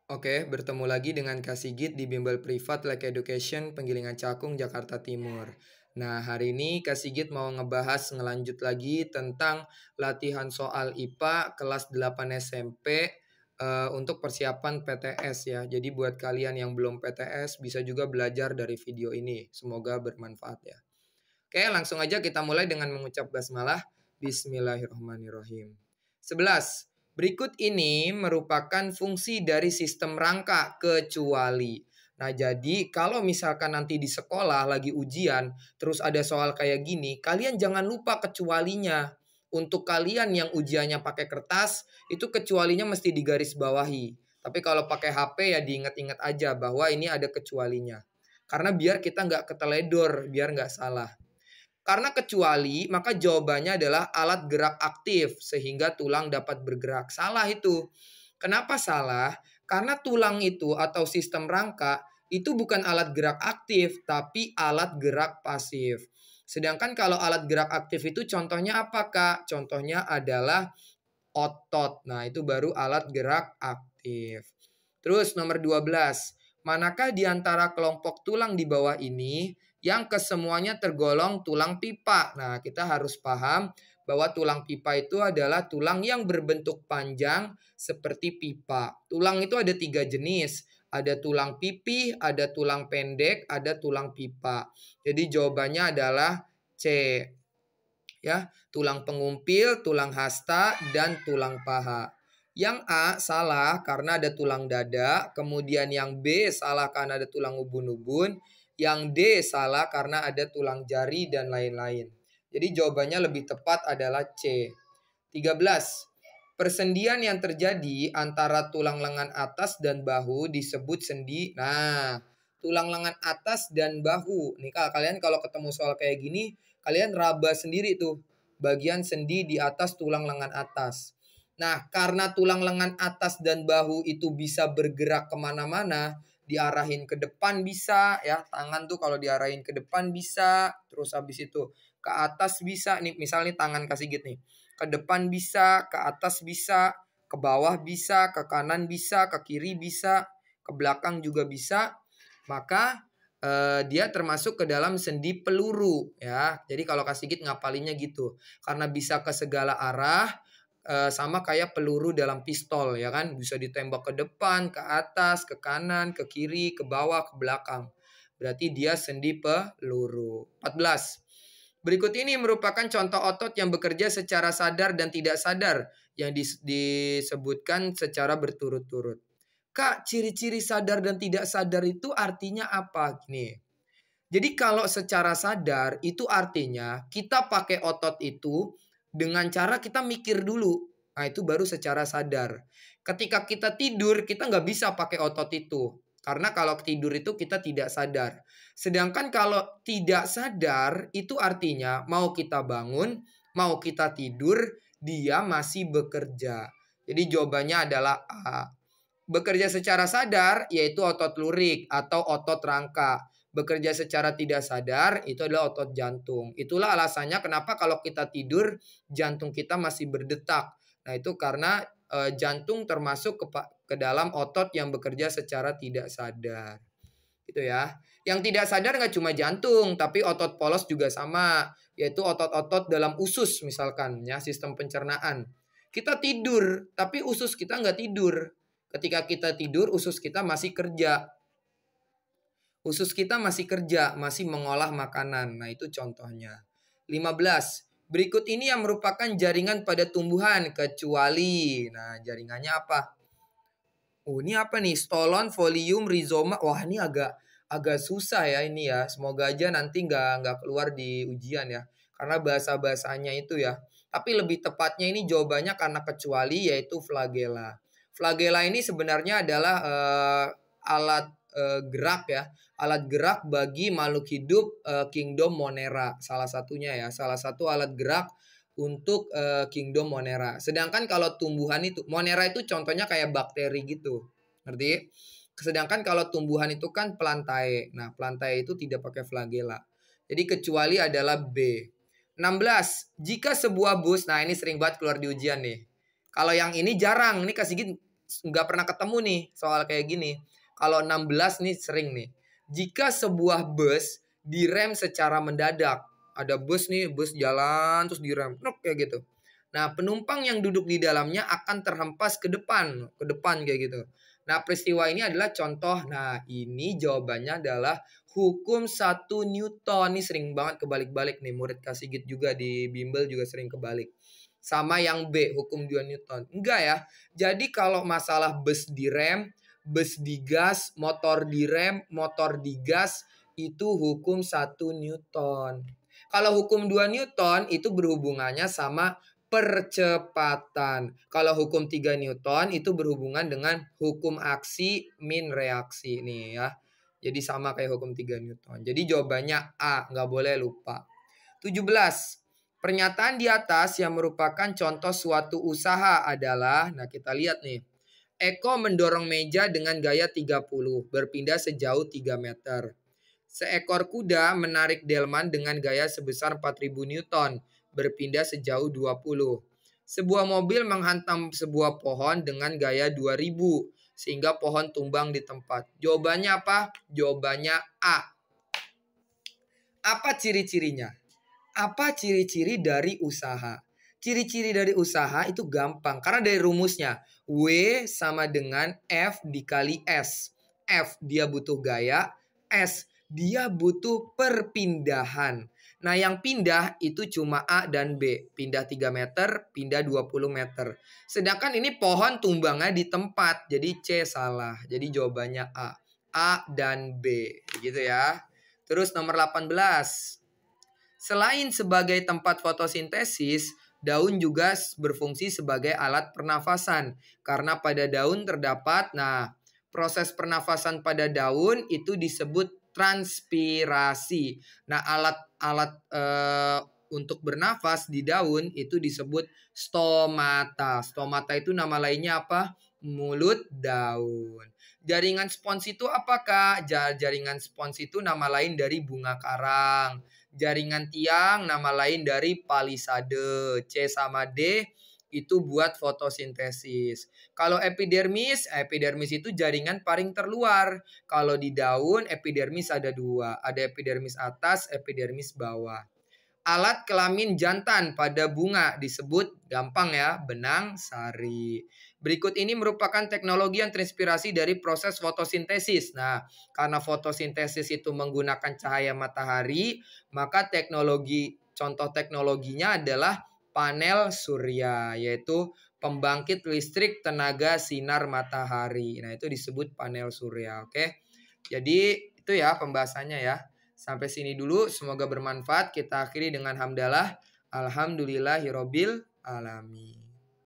Oke, bertemu lagi dengan Kak Sigit di Bimbel Privat Like Education, Penggilingan Cakung, Jakarta Timur. Nah, hari ini Kak Sigit mau ngebahas ngelanjut lagi tentang latihan soal IPA kelas 8 SMP untuk persiapan PTS ya. Jadi buat kalian yang belum PTS bisa juga belajar dari video ini. Semoga bermanfaat ya. Oke, langsung aja kita mulai dengan mengucap basmalah. Bismillahirrahmanirrahim. 11. Berikut ini merupakan fungsi dari sistem rangka kecuali. Nah, jadi kalau misalkan nanti di sekolah lagi ujian, terus ada soal kayak gini, kalian jangan lupa kecualinya. Untuk kalian yang ujiannya pakai kertas, itu kecualinya mesti digaris bawahi. Tapi kalau pakai HP ya diingat-ingat aja bahwa ini ada kecualinya. Karena biar kita nggak keteledor, biar nggak salah. Karena kecuali, maka jawabannya adalah alat gerak aktif sehingga tulang dapat bergerak. Salah itu. Kenapa salah? Karena tulang itu atau sistem rangka itu bukan alat gerak aktif, tapi alat gerak pasif. Sedangkan kalau alat gerak aktif itu contohnya apa, Kak? Contohnya adalah otot. Nah, itu baru alat gerak aktif. Terus nomor 12. Manakah di antara kelompok tulang di bawah ini yang kesemuanya tergolong tulang pipa? Nah, kita harus paham bahwa tulang pipa itu adalah tulang yang berbentuk panjang seperti pipa. Tulang itu ada 3 jenis. Ada tulang pipih, ada tulang pendek, ada tulang pipa. Jadi jawabannya adalah C. Ya, tulang pengumpil, tulang hasta, dan tulang paha. Yang A salah karena ada tulang dada, kemudian yang B salah karena ada tulang ubun-ubun, yang D salah karena ada tulang jari dan lain-lain. Jadi jawabannya lebih tepat adalah C. 13. Persendian yang terjadi antara tulang lengan atas dan bahu disebut sendi. Nah, tulang lengan atas dan bahu. Nih kalian kalau ketemu soal kayak gini, kalian raba sendiri tuh bagian sendi di atas tulang lengan atas. Nah, karena tulang lengan atas dan bahu itu bisa bergerak kemana-mana, diarahin ke depan bisa, ya. Tangan tuh kalau diarahin ke depan bisa, terus habis itu ke atas bisa. Nih, misalnya tangan kasih gitu nih. Ke depan bisa, ke atas bisa, ke bawah bisa, ke kanan bisa, ke kiri bisa, ke belakang juga bisa. Maka dia termasuk ke dalam sendi peluru ya. Jadi kalau Kak Sigit ngapalinnya gitu. Karena bisa ke segala arah, sama kayak peluru dalam pistol ya kan. Bisa ditembak ke depan, ke atas, ke kanan, ke kiri, ke bawah, ke belakang. Berarti dia sendi peluru. 14. Berikut ini merupakan contoh otot yang bekerja secara sadar dan tidak sadar yang disebutkan secara berturut-turut. Kak, ciri-ciri sadar dan tidak sadar itu artinya apa? Gini. Jadi kalau secara sadar itu artinya kita pakai otot itu dengan cara kita mikir dulu. Nah itu baru secara sadar. Ketika kita tidur kita nggak bisa pakai otot itu. Karena kalau tidur itu kita tidak sadar. Sedangkan kalau tidak sadar itu artinya mau kita bangun, mau kita tidur, dia masih bekerja. Jadi jawabannya adalah A. Bekerja secara sadar yaitu otot lurik atau otot rangka. Bekerja secara tidak sadar itu adalah otot jantung. Itulah alasannya kenapa kalau kita tidur jantung kita masih berdetak. Nah itu karena jantung termasuk ke dalam otot yang bekerja secara tidak sadar. Gitu ya. Yang tidak sadar nggak cuma jantung, tapi otot polos juga sama, yaitu otot-otot dalam usus misalkan ya, sistem pencernaan. Kita tidur, tapi usus kita nggak tidur. Ketika kita tidur, usus kita masih kerja. Usus kita masih kerja, masih mengolah makanan. Nah, itu contohnya. 15. Berikut ini yang merupakan jaringan pada tumbuhan, kecuali. Nah, jaringannya apa? Oh, ini apa nih? Stolon, folium, rizoma. Wah, ini agak susah ya ini ya. Semoga aja nanti nggak keluar di ujian ya. Karena bahasa-bahasanya itu ya. Tapi lebih tepatnya ini jawabannya karena kecuali yaitu flagella. Flagella ini sebenarnya adalah alat gerak ya. Alat gerak bagi makhluk hidup kingdom Monera. Salah satunya ya. Salah satu alat gerak untuk kingdom Monera. Sedangkan kalau tumbuhan itu, Monera itu contohnya kayak bakteri gitu. Ngerti? Sedangkan kalau tumbuhan itu kan plantae. Nah, plantae itu tidak pakai flagella. Jadi kecuali adalah B. 16. Jika sebuah bus, nah ini sering banget keluar di ujian nih. Kalau yang ini jarang, ini kasih gitu nggak pernah ketemu nih soal kayak gini. Kalau 16 nih sering nih. Jika sebuah bus direm secara mendadak. Ada bus nih, bus jalan terus direm. Nuk, kayak gitu. Nah, penumpang yang duduk di dalamnya akan terhempas ke depan kayak gitu. Nah, peristiwa ini adalah contoh. Nah, ini jawabannya adalah hukum 1 Newton. Ini sering banget kebalik-balik nih. Murid Kasigit juga di bimbel juga sering kebalik. Sama yang B, hukum 2 Newton. Enggak ya. Jadi kalau masalah bus direm, bus digas, motor direm, motor digas, itu hukum 1 Newton. Kalau hukum 2 Newton itu berhubungannya sama percepatan. Kalau hukum 3 Newton itu berhubungan dengan hukum aksi min reaksi nih ya. Jadi sama kayak hukum 3 Newton. Jadi jawabannya A, nggak boleh lupa. 17. Pernyataan di atas yang merupakan contoh suatu usaha adalah, nah kita lihat nih. Eko mendorong meja dengan gaya 30, berpindah sejauh 3 meter. Seekor kuda menarik delman dengan gaya sebesar 4000 Newton, berpindah sejauh 20. Sebuah mobil menghantam sebuah pohon dengan gaya 2000, sehingga pohon tumbang di tempat. Jawabannya apa? Jawabannya A. Apa ciri-cirinya? Apa ciri-ciri dari usaha? Ciri-ciri dari usaha itu gampang karena dari rumusnya W sama dengan F dikali S. F dia butuh gaya, S dia butuh perpindahan. Nah yang pindah itu cuma A dan B. Pindah 3 meter, pindah 20 meter. Sedangkan ini pohon tumbangnya di tempat. Jadi C salah. Jadi jawabannya A. A dan B. Gitu ya. Terus nomor 18. Selain sebagai tempat fotosintesis, daun juga berfungsi sebagai alat pernafasan. Karena pada daun terdapat, proses pernafasan pada daun itu disebut transpirasi. Nah, alat-alat untuk bernafas di daun itu disebut stomata. Stomata itu nama lainnya apa? Mulut daun. Jaringan spons itu apakah? Jaringan spons itu nama lain dari bunga karang. Jaringan tiang nama lain dari palisade. C sama D itu buat fotosintesis. Kalau epidermis itu jaringan paling terluar. Kalau di daun epidermis ada 2. Ada epidermis atas, epidermis bawah. Alat kelamin jantan pada bunga disebut, gampang ya, benang sari. Berikut ini merupakan teknologi yang terinspirasi dari proses fotosintesis. Nah, karena fotosintesis itu menggunakan cahaya matahari, maka contoh teknologinya adalah panel surya, yaitu pembangkit listrik tenaga sinar matahari. Nah, itu disebut panel surya, oke? Jadi, itu ya pembahasannya ya. Sampai sini dulu, semoga bermanfaat. Kita akhiri dengan hamdalah. Alhamdulillahirabbil alamin.